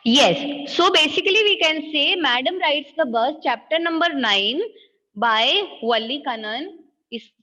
Yes. So basically, we can say Madam Rides the Bus, chapter number 9 by Walli Kanan.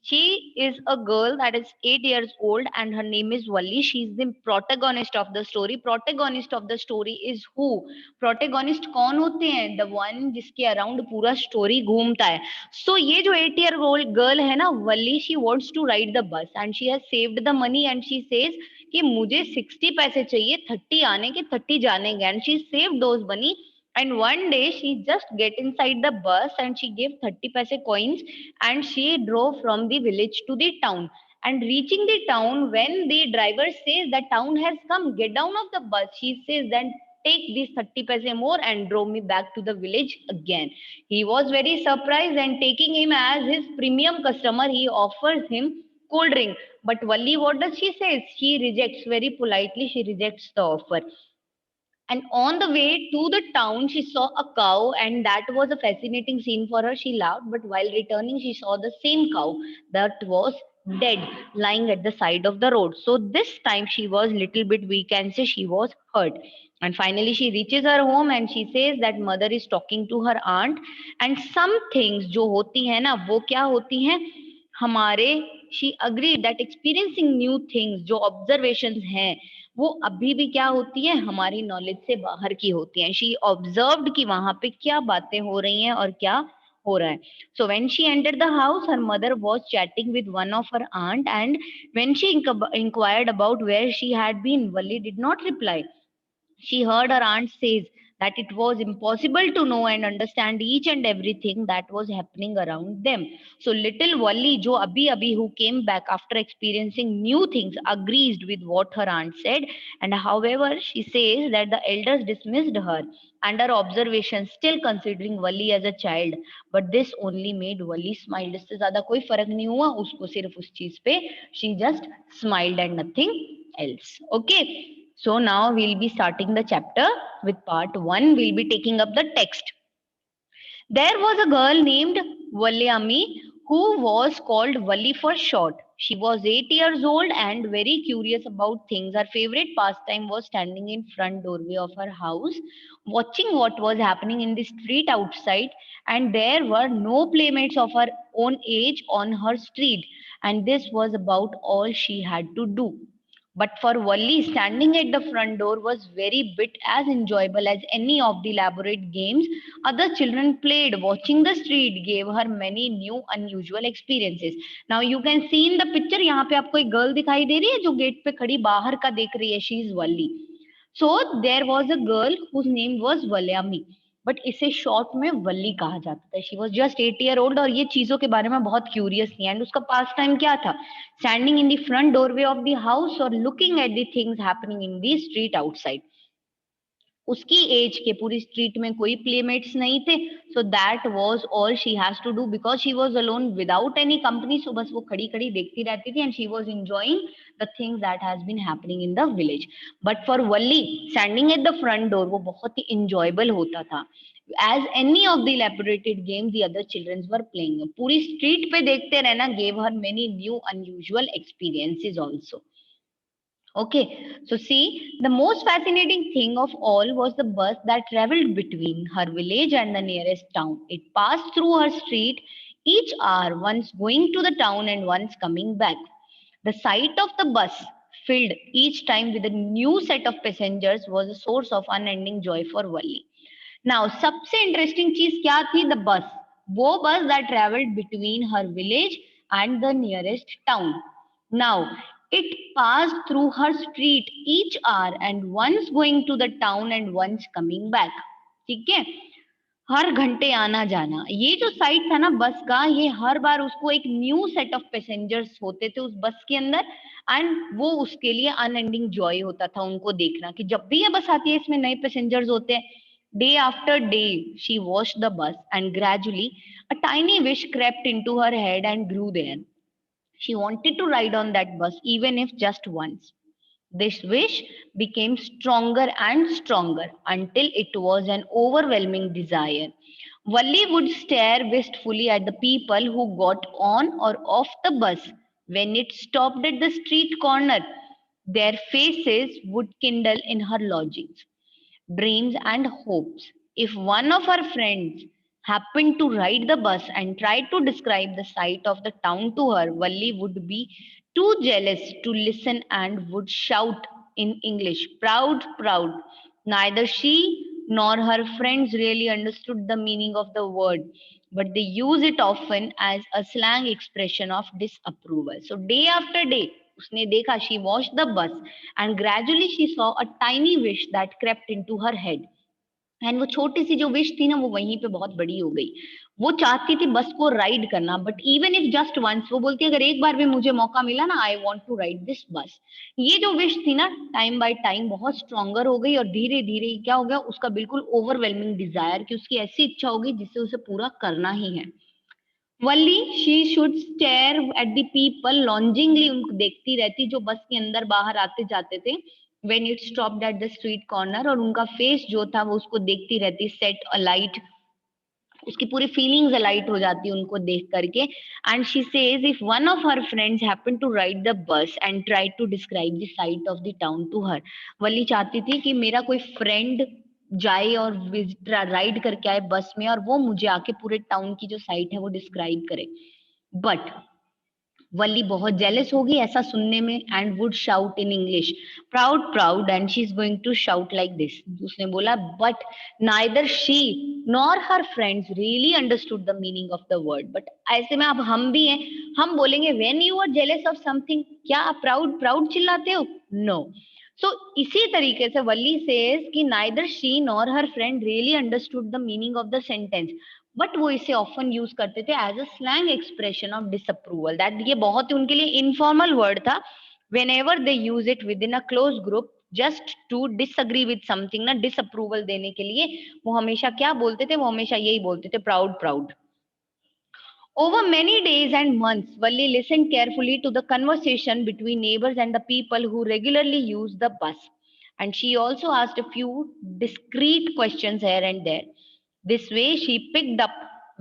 She is a girl that is 8 years old and her name is Walli. She is the protagonist of the story. Protagonist of the story is who? Protagonist कौन होते हैं? The one जिसके around पूरा story घूमता है. So ये जो 8-year old girl है ना, Walli, she wants to ride the bus and she has saved the money and she says कि मुझे 60 पैसे चाहिए, 30 आने के 30 जाने के. And she save those money and one day she just get inside the bus and she gave 30 paise coins and she drove from the village to the town. And reaching the town, when the driver says the town has come, get down of the bus, she says then take these 30 paise more and drove me back to the village again. He was very surprised and taking him as his premium customer, he offers him cold drink. But Valli, what does she say? She rejects very politely, she rejects the offer. And on the way to the town, she saw a cow, and that was a fascinating scene for her. She laughed, but while returning, she saw the same cow that was dead, lying at the side of the road. So this time she was little bit, we can say she was hurt. And finally, she reaches her home and she says that mother is talking to her aunt. And some things जो होती है ना, वो क्या होती हैं हमारे. She agree that experiencing new things, जो ऑब्जर्वेशंस हैं, वो अभी भी क्या होती है, हमारी नॉलेज से बाहर की होती हैं. शी ऑब्जर्व्ड कि वहां पे क्या बातें हो रही हैं और क्या हो रहा है. So when she entered the house, her mother was chatting with one of her aunt, and when she inquired about where she had been, Valli did not reply. She heard her aunt says that it was impossible to know and understand each and everything that was happening around them. So little Wally, Jo Abhi Abhi, who came back after experiencing new things, agrees with what her aunt said. And however, she says that the elders dismissed her under observation, still considering Wally as a child. But this only made Wally smile. इससे ज्यादा कोई फर्क नहीं हुआ उसको, सिर्फ उस चीज पे she just smiled and nothing else. Okay. So now we'll be starting the chapter with part 1. We'll be taking up the text. There was a girl named Valyami who was called Vali for short. She was 8 years old and very curious about things. Her favorite pastime was standing in front doorway of her house, watching what was happening in the street outside. And there were no playmates of her own age on her street. And this was about all she had to do. But for Wally, standing at the front door was very bit as enjoyable as any of the elaborate games other children played. Watching the street gave her many new unusual experiences. Now you can see in the picture, यहाँ पे आपको एक girl दिखाई दे रही है जो gate पे खड़ी बाहर का देख रही है. She is Wally. So there was a girl whose name was Valyami. But इसे शॉर्ट में वल्ली कहा जाता था. She was just 8 year old और ये चीजों के बारे में बहुत क्यूरियस थी. एंड उसका पास टाइम क्या था? Standing in the front doorway of the house और looking at the things happening in the street outside. उसकी एज के पूरी स्ट्रीट में कोई प्लेमेट्स नहीं थे. So that was all she has to do because she was alone without any company. So बस वो खड़ी खड़ी देखती रहती थी and she was enjoying the things that has been happening in the village. But for Valli, standing at the front door वो बहुत ही इंजॉयबल होता था. As any of the elaborated game the other childrens were playing. पूरी street पे देखते रहना gave her many new unusual experiences also. Okay, so see, the most fascinating thing of all was the bus that traveled between her village and the nearest town. It passed through her street each hour, once going to the town and once coming back. The sight of the bus, filled each time with a new set of passengers, was a source of unending joy for Wally. Now, सबसे interesting चीज क्या थी? The bus. वो bus that traveled between her village and the nearest town. Now, it passed through her street each hour and once going to the town and once coming back. ठीक है, हर घंटे आना जाना. ये जो साइट था ना बस का, ये हर बार उसको एक न्यू सेट ऑफ पैसेंजर्स होते थे उस बस के अंदर. एंड वो उसके लिए अनएंडिंग जॉय होता था उनको देखना कि जब भी ये बस आती है इसमें नए पैसेंजर्स होते हैं. Day after day, she watched the bus, and gradually a tiny wish crept into her head and grew there. She wanted to ride on that bus, even if just once. This wish became stronger and stronger until it was an overwhelming desire. Valli would stare wistfully at the people who got on or off the bus when it stopped at the street corner. Their faces would kindle in her lodgings. dreams, and hopes. If one of her friends happened to ride the bus and tried to describe the sight of the town to her, Valli would be too jealous to listen and would shout in English, "Proud, proud." Neither she nor her friends really understood the meaning of the word, but they use it often as a slang expression of disapproval. So, day after day, उसने देखा, she watched the bus and gradually she saw a tiny wish that crept into her head. And वो छोटी सी जो wish थी ना वो वहीं पे बहुत बड़ी हो गई. वो चाहती थी बस को राइड करना, but even if just once, वो बोलती अगर एक बार भी मुझे मौका मिला ना, I want to ride this bus. ये जो विश थी ना, टाइम बाय टाइम बहुत स्ट्रॉन्गर हो गई और धीरे धीरे क्या हो गया, उसका बिल्कुल ओवरवेलमिंग डिजायर कि उसकी ऐसी इच्छा होगी जिसे उसे पूरा करना ही है. Valli she should stare at the people, longingly उनको देखती रहती जो बस के अंदर बाहर आते जाते थे. When it stopped at the street corner, और उनका फेस जो था वो उसको देखती रहती, सेट अ लाइट, उसकी पूरी फीलिंग्स अलाइट हो जाती उनको देख करके. And she says if one of her friends happen to ride the bus and try to describe the sight of the town to her. Valli चाहती थी कि मेरा कोई फ्रेंड जाए और राइड करके आए बस में और वो मुझे आके पूरे टाउन की जो साइट है वो डिस्क्राइब करे. बट वल्ली बहुत जेलस होगी ऐसा सुनने में and would shout in English, proud, proud, and she is going to shout like this. उसने बोला, but neither she nor her friends really understood the meaning of the word. But ऐसे में अब हम भी हैं, हम बोलेंगे when you are jealous of something, क्या आप प्राउड प्राउड चिल्लाते हो? नो. सो इसी तरीके से वल्ली सेज कि neither she nor her friend really understood the meaning of the sentence, but वो इसे ऑफन यूज करते थे as a slang expression of disapproval. That ये बहुत ही उनके लिए इनफॉर्मल वर्ड था. Whenever they use it within a close group just to disagree with something, ना डिसअप्रूवल देने के लिए, वो हमेशा क्या बोलते थे, वो हमेशा यही बोलते थे, proud, proud. Over many days and months, Valli listened carefully to the conversation between neighbors and the people who regularly use the bus. And she also asked a few discreet questions here and there. This way, she picked up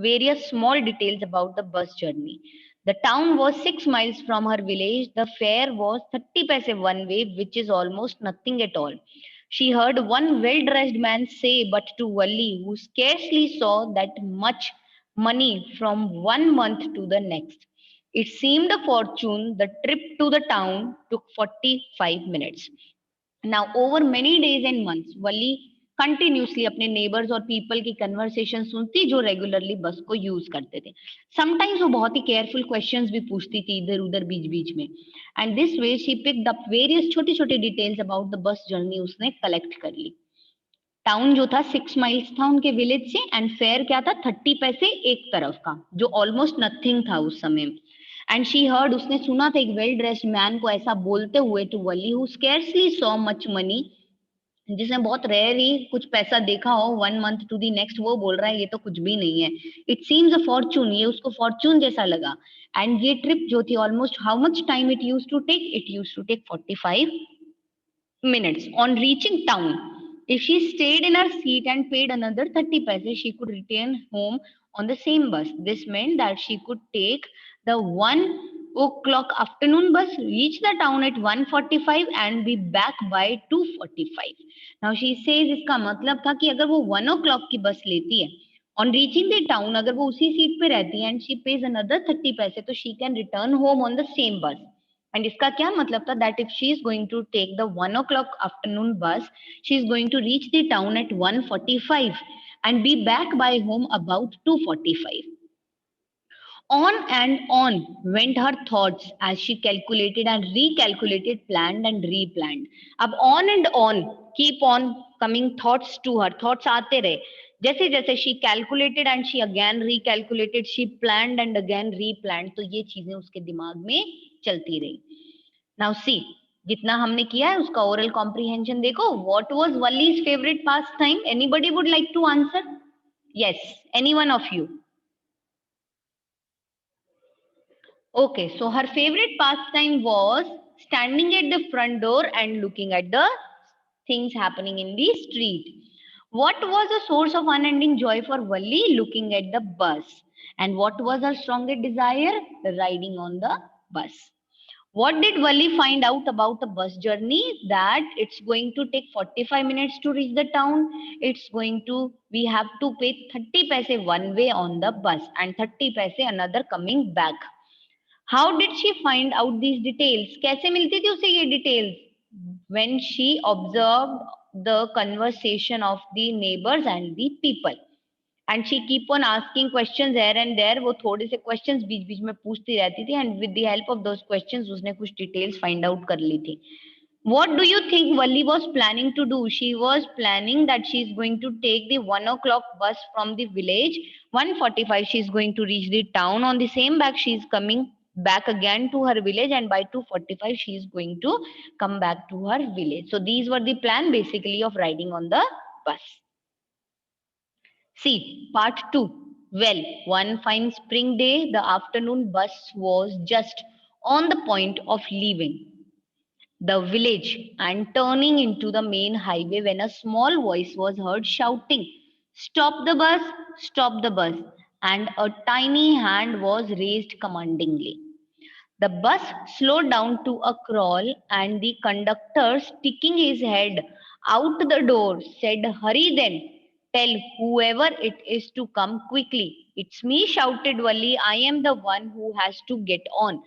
various small details about the bus journey. The town was 6 miles from her village. The fare was 30 paise one way, which is almost nothing at all. She heard one well dressed man say, but to Valli, who scarcely saw that much money from one month to the next. It seemed a fortune. The trip to the town took 45 minutes. Now, over many days and months, Valli continuously अपने neighbours और people की conversation सुनती जो regularly बस को use करते थे. Sometimes वो बहुत ही केयरफुल क्वेश्चंस भी पूछती थी इधर उधर बीच बीच में. And this way she picked up various छोटे छोटे details about the bus journey उसने कलेक्ट कर ली. टाउन जो था 6 माइल्स था उनके विलेज से, एंड फेयर क्या था, 30 पैसे एक तरफ का, जो ऑलमोस्ट नथिंग था उस समय. एंड शी हर्ड, उसने सुना था एक वेल ड्रेस्ड मैन को ऐसा बोलते हुए to Valli who scarcely saw much money, जिसने बहुत रेयर ही कुछ पैसा देखा हो, 1 मंथ टू दी नेक्स्ट, वो बोल रहा है ये तो कुछ भी नहीं है, इट सीम्स अ फॉर्चून, ये उसको फॉर्चून जैसा लगा. एंड ये ट्रिप जो थी almost how much time it use to take, it use to take 45 minutes. On reaching town, if she stayed in her seat and paid another 30 paise, she could return home on the same bus. This meant that she could take the 1 o'clock afternoon bus, reach the town at 1:45 and be back by 2:45. Now she says इसका मतलब था कि अगर वो 1 o'clock की बस लेती है, on reaching the town अगर वो उसी सीट पे रहती है and she pays another 30 पैसे, तो she can return home on the same bus. And इसका क्या मतलब था, that if she is going to take the 1 o'clock afternoon bus, she is going to reach the town at 1:45 and be back by home about 2:45. On and on went her thoughts as she calculated and recalculated, planned and replanned. अब on and on, keep on coming thoughts to her, thoughts आते रहे जैसे जैसे she calculated and she again recalculated, she planned and again replanned, तो ये चीजें उसके दिमाग में चलती रही. Now see, जितना हमने किया है उसका ओरल कॉम्प्रिहेंशन देखो. What was Wally's favorite pastime? Anybody would like to answer? Yes, any one of you. Okay, so her favorite pastime was standing at the front door and looking at the things happening in the street. What was a source of unending joy for Valli? Looking at the bus. And what was her strongest desire? Riding on the bus. What did Wali find out about the bus journey? That it's going to take 45 minutes to reach the town. We have to pay 30 paise one way on the bus and 30 paise another coming back. How did she find out these details? कैसे मिलती थी उसे ये details? When she observed the conversation of the neighbors and the people. And she keep on asking questions here and there. वो थोड़े से questions बीच बीच में पूछती रहती थी and with the help of those questions उसने कुछ details find out कर ली थी. What do you think Valli was planning to do? She was planning that she is going to take the 1 o'clock bus from the village. 1:45 she is going to reach the town. On the same back she is coming back again to her village, and by 2:45 she is going to come back to her village. So these were the plan basically of riding on the bus. See, part 2. Well, one fine spring day, the afternoon bus was just on the point of leaving the village and turning into the main highway when a small voice was heard shouting, "Stop the bus! Stop the bus!" And a tiny hand was raised commandingly. The bus slowed down to a crawl, and the conductor, sticking his head out the door, said, "Hurry then! Tell whoever it is to come quickly." "It's me," shouted Wali. "I am the one who has to get on."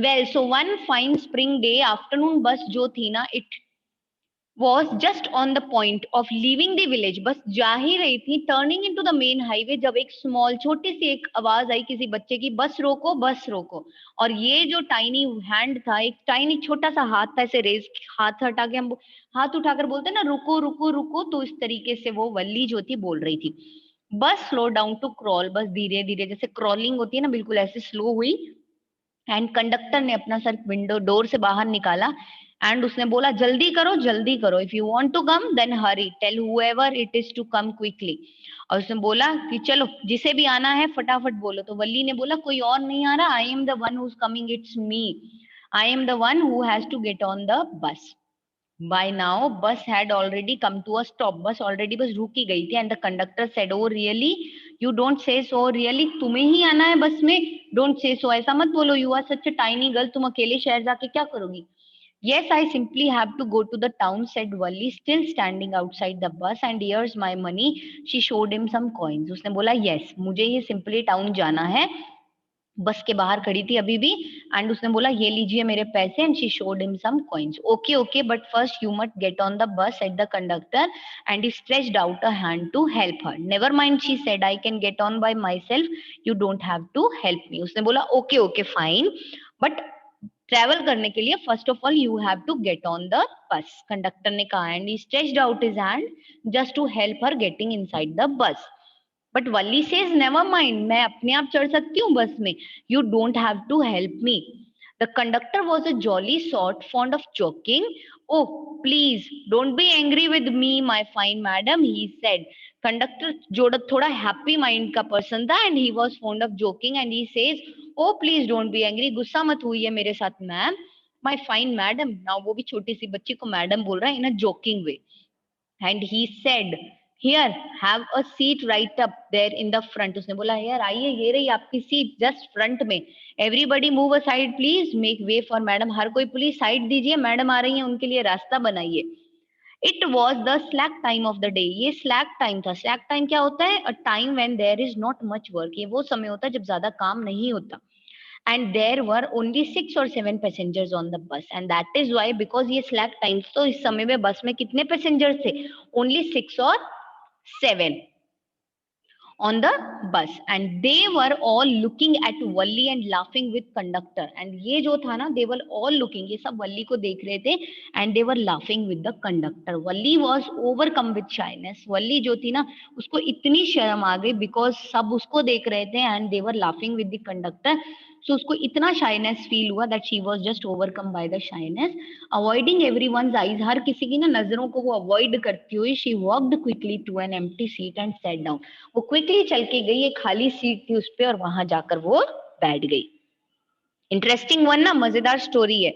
Well, so one fine spring day, afternoon bus जो थी ना, it was just on the point of leaving the village. बस जा ही रही थी, turning into the main highway, जब एक small छोटी सी एक आवाज आई किसी बच्चे की, "बस रोको, बस रोको." और ये जो tiny hand था, एक tiny छोटा सा हाथ था, ऐसे रेज हाथ हटा के हम हाथ उठाकर बोलते हैं ना, रुको रुको रुको, तो इस तरीके से वो वल्ली जो थी बोल रही थी. बस स्लो डाउन टू क्रॉल, बस धीरे धीरे जैसे क्रॉलिंग होती है ना, बिल्कुल ऐसे स्लो हुई. एंड कंडक्टर ने अपना सर विंडो डोर से बाहर निकाला एंड उसने बोला, जल्दी करो, if you want to come then hurry, tell however it is to come quickly. और उसने बोला कि चलो जिसे भी आना है फटाफट बोलो. तो वल्ली ने बोला, कोई और नहीं आ रहा, I am the one who is coming, it's me, I am the one who has to get on the bus. By now, bus had already come to a stop. बस already बस रुक ही गई थी. And the conductor said, "Oh really? You don't say so. Really? तुम्हें ही आना है बस में? Don't say so. ऐसा मत बोलो. You are such a tiny girl. तुम अकेले शहर जाके क्या करोगी?" "Yes, I simply have to go to the town," said Wally, still standing outside the bus. "And here's my money." She showed him some coins. उसने बोला, "Yes, मुझे ही simply town जाना है." बस के बाहर खड़ी थी अभी भी. एंड उसने बोला, "ये लीजिए मेरे पैसे." And she showed him some coins. "Okay okay, but first you must get on the bus," said the conductor. And he stretched out a hand to help her. "Never mind," she said, "I can get on by myself, you don't have to help me." उसने बोला, okay okay fine, but travel करने के लिए first of all you have to get on the bus, conductor ने कहा. And he stretched out his hand just to help her getting inside the bus. But Valli says, never mind, मैं अपने आप चढ़ सकती हूँ बस में, you don't have to help me. The conductor was a jolly sort, fond of joking. "Oh, please don't be angry with me, my fine madam," he said. Conductor जो थोड़ा happy mind का person था and he was fond of joking and he says, "oh please don't be angry, गुस्सा मत हुई है मेरे साथ ma'am, my fine madam." Now वो भी छोटी सी बच्ची को मैडम बोल रहा है in a joking way. And he said, "here have a seat right up there in the front." उसने बोला, "हियर आइए, ये रही आपकी सीट जस्ट फ्रंट में. Everybody move aside please, make way for madam." हर कोई प्लीज साइड दीजिए, मैडम आ रही है, उनके लिए रास्ता बनाइए. It was the slack time of the day. ये स्लैक टाइम था. स्लैक टाइम क्या होता है? A time when there is not much work. ये वो समय होता है जब ज्यादा काम नहीं होता. And there were only 6 or 7 passengers on the bus, and that is why, because ये slack times, तो इस समय में बस में कितने passengers थे? Only 6 or 7 on the bus, and they were all looking at Valli and laughing with conductor. And ये जो था ना, they were all looking, ये सब वल्ली को देख रहे थे, and they were laughing with the conductor. Valli was overcome with shyness. वल्ली जो थी ना, उसको इतनी शर्म आ गई because सब उसको देख रहे थे and they were laughing with the conductor. So उसको इतना shyness feel हुआ that she was just overcome by the shyness. Avoiding everyone's eyes, हर किसी की ना नजरों को वो avoid करती हुई, she walked quickly to an empty seat and sat down. वो क्विकली चल के गई, एक खाली सीट थी उस पे और वहां जाकर वो बैठ गई. इंटरेस्टिंग वन ना, मजेदार स्टोरी है.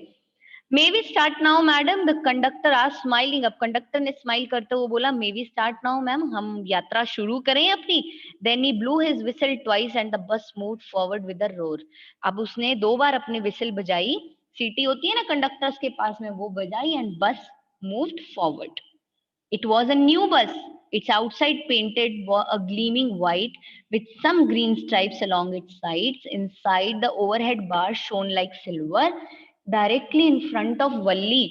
"May we start now madam?" The conductor आज स्माइलिंग. अब कंडक्टर ने स्माइल करते हुए बोला, "may we start now ma'am, हम यात्रा शुरू करें अपनी?" Then he blew his whistle twice and the bus moved forward with a roar. अब उसने 2 बार अपनी विसल बजाई. सीटी होती है ना कंडक्टर्स के पास में, वो बजाई एंड बस moved forward. It was a new bus. Its outside painted a gleaming white with some green stripes along its sides. Inside, the overhead bar shone like silver. Directly in front of Valli,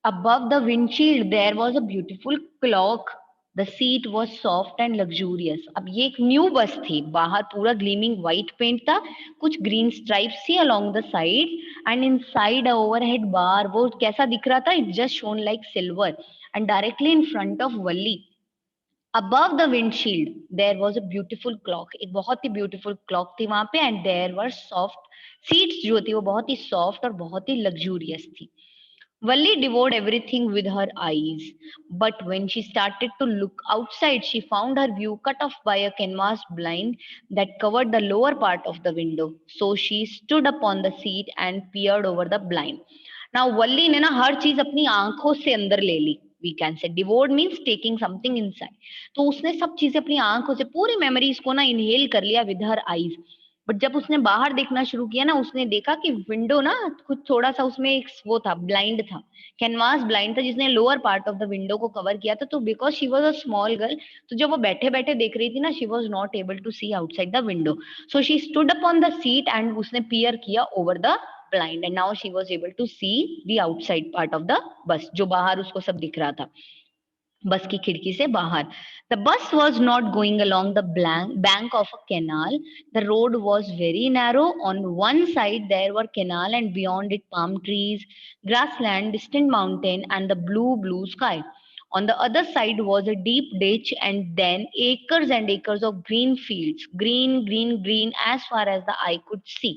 above the windshield, there was a beautiful clock. The seat was soft and luxurious. अब ये एक new bus थी, बाहर पूरा gleaming white paint था, कुछ green stripes थी along the side, and inside a overhead bar, वो कैसा दिख रहा था? It just shone like silver. And directly in front of Valli, above the windshield, there was a beautiful clock. एक बहुत ही beautiful clock थी वहां पे, and there were soft seats जो थी वो बहुत ही soft और बहुत ही luxurious थी. Valli devoured everything with her eyes, but when she started to look outside, she found her view cut off by a canvas blind that covered the lower part of the window. So she stood upon the seat and peered over the blind. Now Valli ने ना हर चीज अपनी आंखों से अंदर ले ली. We can say devoured means taking something inside. तो उसने सब चीजें अपनी आंखों से पूरी मेमोरीज को ना इनहेल कर लिया with her eyes. बट जब उसने बाहर देखना शुरू किया ना, उसने देखा कि विंडो ना कुछ थोड़ा सा उसमें एक वो था, ब्लाइंड था, कैनवास ब्लाइंड था जिसने lower part of the window को कवर किया था. तो because she was a small girl, तो जब वो बैठे बैठे देख रही थी ना, she was not able to see outside the window. So she stood upon the seat and उसने पियर किया over the blind, and now she was able to see the outside part of the bus, जो बाहर उसको सब दिख रहा था बस की खिड़की से बाहर. The bus was not going along the bank of a canal. The road was very narrow. On one side there were canal and beyond it palm trees, grassland, distant mountain and the blue sky. On the other side was a deep ditch and then acres and acres of green fields, green, green, green as far as the eye could see.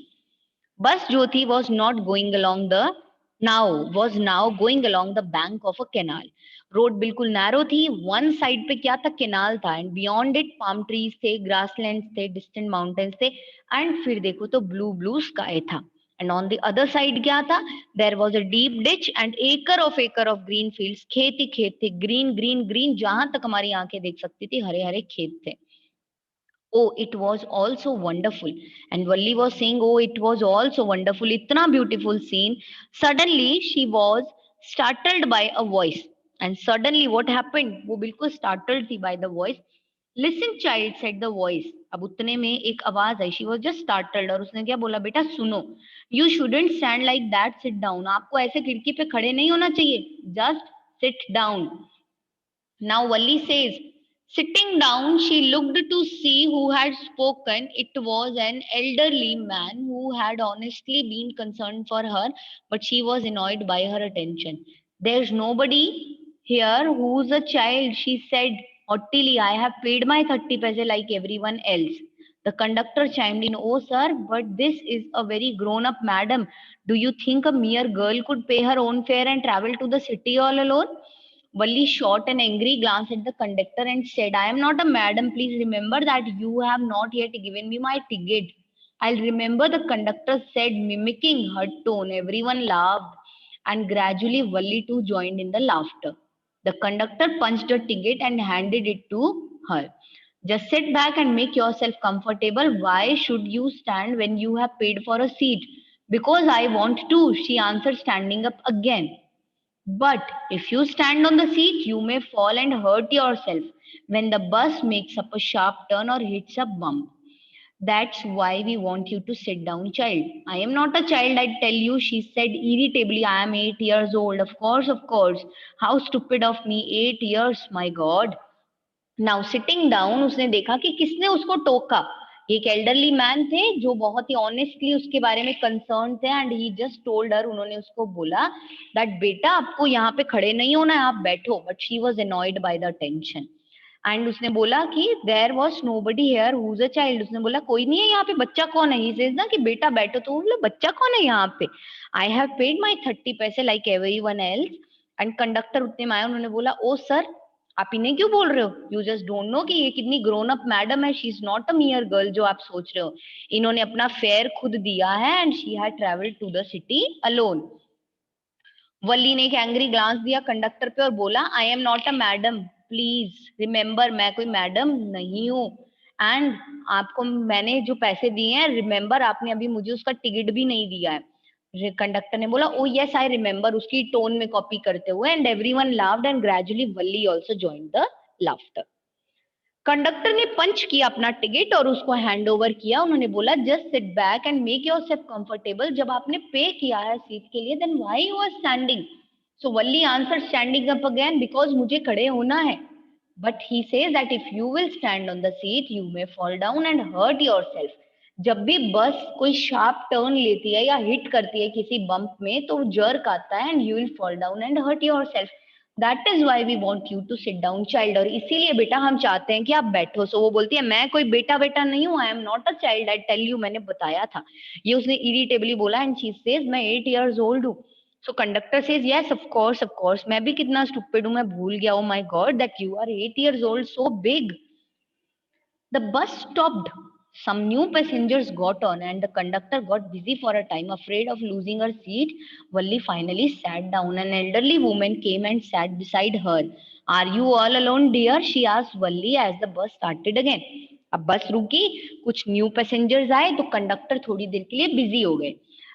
Bus जो थी was not going along the now going along the bank of a canal. Road बिल्कुल narrow थी. One side पे क्या था? Canal था, and beyond it palm trees थे, grassland थे, डिस्टेंट माउंटेन्स थे, एंड फिर देखो तो ब्लू स्काई था. And on the other side क्या था? There was a deep ditch and acre of green fields. खेत ही खेत थे, ग्रीन ग्रीन ग्रीन, जहां तक हमारी आंखें देख सकती थी हरे हरे खेत थे. Oh, it was also wonderful. And Valli was saying, oh, it was also wonderful. Itna beautiful scene. Suddenly, she was startled by a voice. And suddenly, what happened? वो बिल्कुल startled थी by the voice. Listen, child, said the voice. अब उतने में एक आवाज आई. She was just startled. और उसने क्या बोला? बेटा सुनो. You shouldn't stand like that. Sit down. आपको ऐसे खिड़की पे खड़े नहीं होना चाहिए. Just sit down. Now Valli says, sitting down, she looked to see who had spoken. It was an elderly man who had honestly been concerned for her, but she was annoyed by her attention. There's nobody here who's a child, she said haughtily. I have paid my 30 paise like everyone else. The conductor chimed in, oh, sir, but this is a very grown up madam. Do you think a mere girl could pay her own fare and travel to the city all alone? Valli shot an angry glance at the conductor and said, I am not a madam. Please remember that you have not yet given me my ticket. I'll remember, the conductor said, mimicking her tone. Everyone laughed, and gradually Valli too joined in the laughter. The conductor punched a ticket and handed it to her. Just sit back and make yourself comfortable. Why should you stand when you have paid for a seat? Because I want to, she answered, standing up again. But if you stand on the seat, you may fall and hurt yourself when the bus makes up a sharp turn or hits a bump. That's why we want you to sit down, child. I am not a child, I tell you, she said irritably. I am 8 years old. Of course, of course. How stupid of me. 8 years, my God. Now sitting down, उसने देखा कि किसने उसको टोका. एक elderly man थे जो बहुत ही ऑनेस्टली उसके बारे में कंसर्न थे, and he just told her, उन्होंने उसको बोला दैट बेटा आपको यहाँ पे खड़े नहीं होना है, आप बैठो. But she was annoyed by the tension, and उसने बोला कि there was nobody here who is a child. उसने बोला कोई नहीं है यहाँ पे, बच्चा कौन है? ही सेज ना कि बेटा बैठो, तो वो बोला बच्चा कौन है यहाँ पे? आई हैव पेड माई 30 पैसे like everyone else. And conductor उतने में आया, उन्होंने बोला ओ सर, आप इन्हें क्यों बोल रहे हो? यू जस्ट डोंट नो कि ये कितनी ग्रोन अप मैडम है. She is not a मियर girl जो आप सोच रहे हो. इन्होंने अपना फेयर खुद दिया है, and she had travelled to the city alone. Valli ने एक एंग्री ग्लांस दिया कंडक्टर पे और बोला, I am not a madam, please remember, मैं कोई मैडम नहीं हूँ. एंड आपको मैंने जो पैसे दिए हैं, रिमेम्बर आपने अभी मुझे उसका टिकट भी नहीं दिया है. कंडक्टर ने बोला, ओ यस आई रिमेम्बर, उसकी टोन में कॉपी करते हुए, and everyone laughed and gradually Valli also joined the laughter. Conductor ने पंच किया अपना टिकट और उसको हैंड ओवर किया। उन्होंने बोला, just sit back and make yourself comfortable. जब आपने पे किया है सीट के लिए, then why you are standing? So Valli answer, standing up again, because मुझे खड़े होना है। But he says that if you will stand on the seat you may fall down and hurt yourself. जब भी बस कोई शार्प टर्न लेती है या हिट करती है किसी बम्प में, तो जर्क आता है and you will fall down and hurt yourself. That is why we want you to sit down child, और इसीलिए बेटा हम चाहते हैं कि आप बैठो। सो वो बोलती है, मैं कोई बेटा बेटा नहीं हूँ, I am not a child, I tell you, मैंने बताया था। ये उसने इरिटेबली बोला, एंड शी सेज, मैं 8 years old हूँ। So conductor says, yes of course, मैं भी कितना स्टूपिड हूँ, मैं भूल गया, oh my god that you are 8 years old, so big. The bus stopped. Some new passengers got on, and the conductor got busy for a time. Afraid of losing her seat, Valli finally sat down. An elderly woman came and sat beside her. Are you all alone, dear? She asked Valli as the bus started again. अब बस रुकी, कुछ new passengers आए, तो conductor थोड़ी देर के लिए busy हो गए।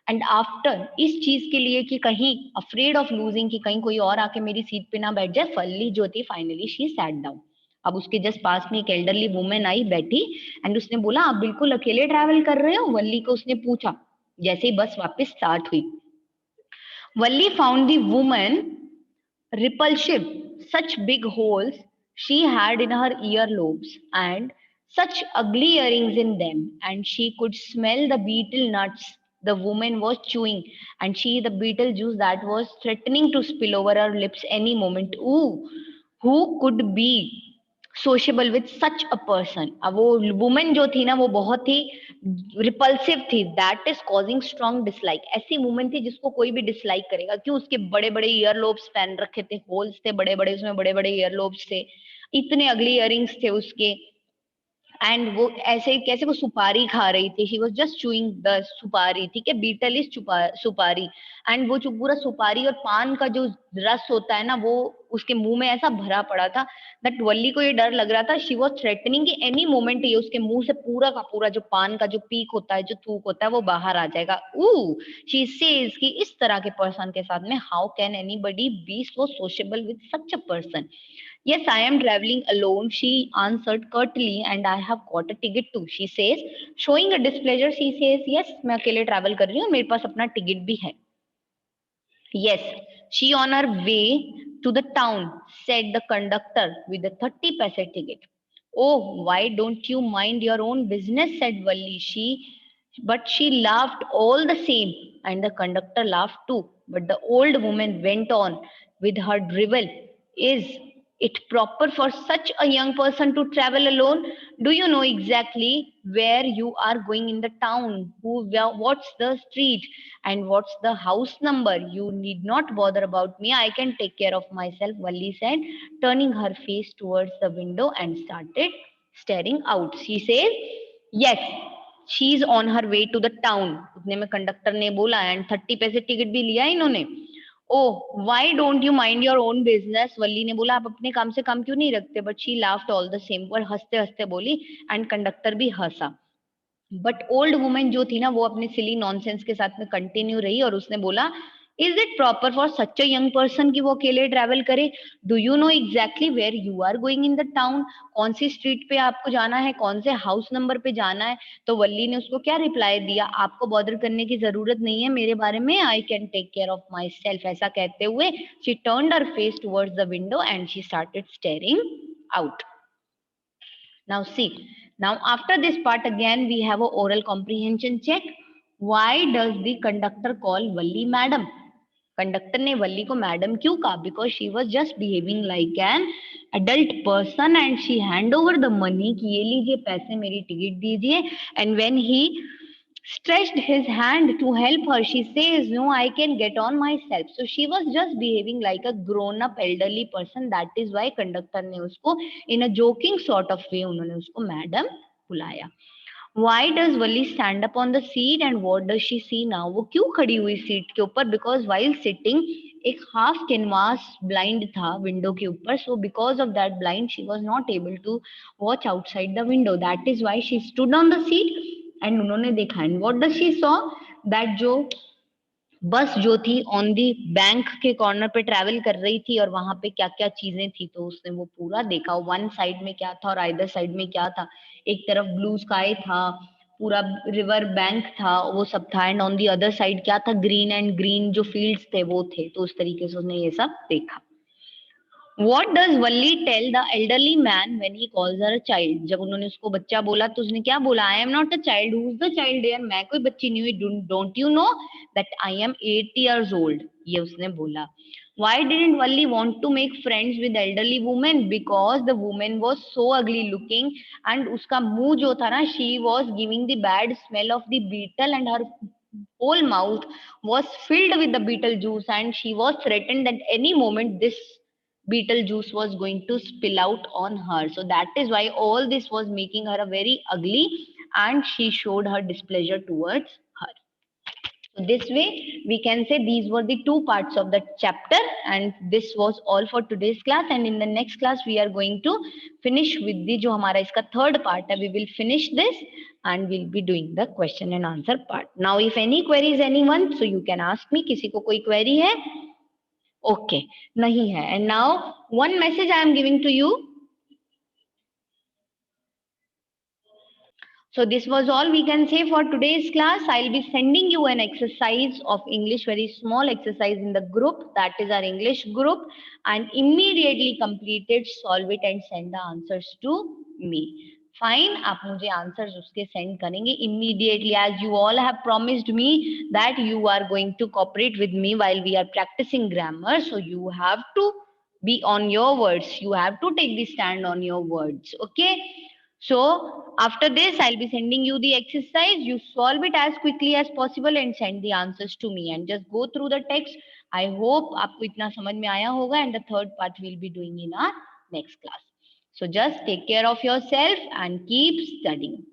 एंड आफ्टर, इस चीज के लिए कि कहीं अफ्रेड ऑफ लूजिंग, कि कहीं कोई और आके मेरी सीट पे ना बैठ जाए, वल्ली जो थी फाइनली शी सैट डाउन। अब उसके जस्ट पास में एक एल्डरली वुमेन आई, बैठी, एंड उसने बोला, आप बिल्कुल अकेले ट्रैवल कर रहे हो? वल्ली को उसने पूछा, जैसे ही बस वापस स्टार्ट हुई। Valli found the woman repulsive. Such big holes she had in her earlobes, and such ugly earrings in them, and she could smell the beetle nuts the woman was chewing, and she the beetle juice that was threatening to spill over her lips any moment. Ooh, who could be sociable with such a person? अब वो women जो थी ना, वो बहुत ही repulsive थी, that is causing strong dislike. ऐसी women थी जिसको कोई भी डिसलाइक करेगा। क्यों? उसके बड़े बड़े ईयर लोब्स पहन रखे थे, होल्स थे बड़े बड़े, उसमें बड़े बड़े ईयर लोब्स थे, इतने अगली इयरिंग्स थे उसके। एंड वो ऐसे कैसे, वो सुपारी खा रही थी, she was just chewing the सुपारी, ठीक है, बीटल इज सुपारी। एंड वो जो पूरा सुपारी और पान का जो रस होता है ना, वो उसके मुंह में ऐसा भरा पड़ा था दैट वल्ली को ये डर लग रहा था, शी वॉज थ्रेटनिंग कि एनी मोमेंट ये उसके मुंह से पूरा का पूरा जो पान का जो पीक होता है, जो थूक होता है, वो बाहर आ जाएगा। ऊ, शी सेज कि इस तरह के पर्सन के साथ में how can anybody be so sociable with such a person? Yes, I am traveling alone, she answered curtly, and I have got a ticket too, she says. Showing a displeasure, she says, yes, मैं अकेले travel कर रही हूँ, मेरे पास अपना ticket भी है. Yes, she on her way to the town, said the conductor with a 30 paise ticket. Oh, why don't you mind your own business? Said Valli. But she laughed all the same, and the conductor laughed too. But the old woman went on with her drivel. Is it proper for such a young person to travel alone? Do you know exactly where you are going in the town? What's the street? And what's the house number? You need not bother about me. I can take care of myself, Valli said, turning her face towards the window and started staring out. She says, yes, she is on her way to the town. उतने में conductor ने बोला, and 30 पैसे ticket भी लिया इन्होंने। Oh, why don't you mind your own business? Valli ने बोला, आप अपने काम से काम क्यों नहीं रखते? But she laughed all the same, और हंसते हंसते बोली, एंड कंडक्टर भी हंसा। बट ओल्ड वुमेन जो थी ना, वो अपने सिली नॉनसेंस के साथ में कंटिन्यू रही, और उसने बोला, is it proper for such a young person कि वो अकेले ट्रेवल करे? Do you know exactly where you are going in the town? कौन सी स्ट्रीट पे आपको जाना है, कौन से हाउस नंबर पे जाना है? तो वल्ली ने उसको क्या रिप्लाई दिया, आपको बॉदर करने की जरूरत नहीं है मेरे बारे में, I can take care of myself. ऐसा कहते हुए she turned her face towards the window and she started staring out. Now see, now after this part again we have a oral comprehension check. Why does the conductor call Valli madam? Conductor ने वल्ली को madam क्यों कहा? Because she was just behaving like an adult person and she hand over the money कि ये लीजिए पैसे, मेरी ticket दीजिए. And when he stretched his hand to help her, she says, no, I can get on myself. So she was just behaving like a grown up elderly person. That is why conductor ने उसको in a joking sort of way उन्होंने उसको madam बुलाया. Why does Valli stand up on the seat and what does she see now? वो क्यों खड़ी हुई seat के ऊपर? Because while sitting, एक half canvas blind था विंडो के ऊपर, so because of that blind she was not able to watch outside the window. That is why she stood on the seat and उन्होंने देखा. And what does she saw? That जो बस जो थी on the bank के corner पे travel कर रही थी और वहां पे क्या क्या चीजें थी, तो उसने वो पूरा देखा, वन साइड में क्या था और अदर साइड में क्या था। एक तरफ ब्लू स्काई था, पूरा रिवर बैंक था, वो सब था, and on the other side क्या था, ग्रीन एंड ग्रीन जो फील्ड्स थे वो थे। तो उस तरीके से उसने ये सब देखा। What does Valli tell the elderly man when he calls her a child? जब उन्होंने उसको बच्चा बोला तो उसने क्या बोला? I am not a child. Who's the child here? मैं कोई बच्ची नहीं हुई. Don't you know that I am 8 years old? ये उसने बोला. Why didn't Valli want to make friends with elderly women? Because the woman was so ugly looking and उसका मुंह जो था ना, she was giving the bad smell of the beetle and her whole mouth was filled with the beetle juice, and she was threatened that any moment this beetle juice was going to spill out on her. So that is why all this was making her a very ugly, and she showed her displeasure towards her. So this way we can say these were the two parts of the chapter, and this was all for today's class. And in the next class we are going to finish with the जो हमारा इसका third part है, we will finish this and we'll be doing the question and answer part. Now if any queries anyone, so you can ask me. किसी को कोई query है? Okay, नहीं है. And now one message I am giving to you. So this was all we can say for today's class. I'll be sending you an exercise of English, very small exercise in the group. That is our English group. And immediately complete it, solve it and send the answers to me. Fine, आप मुझे answers उसके send करेंगे immediately, as you all have promised me that you are going to cooperate with me while we are practicing grammar. So you have to be on your words. You have to take the stand on your words. Okay. So after this, I'll be sending you the exercise. You solve it as quickly as possible and send the answers to me. And just go through the text. I hope आपको इतना समझ में आया होगा. And the third part we'll be doing in our next class. So just take care of yourself and keep studying.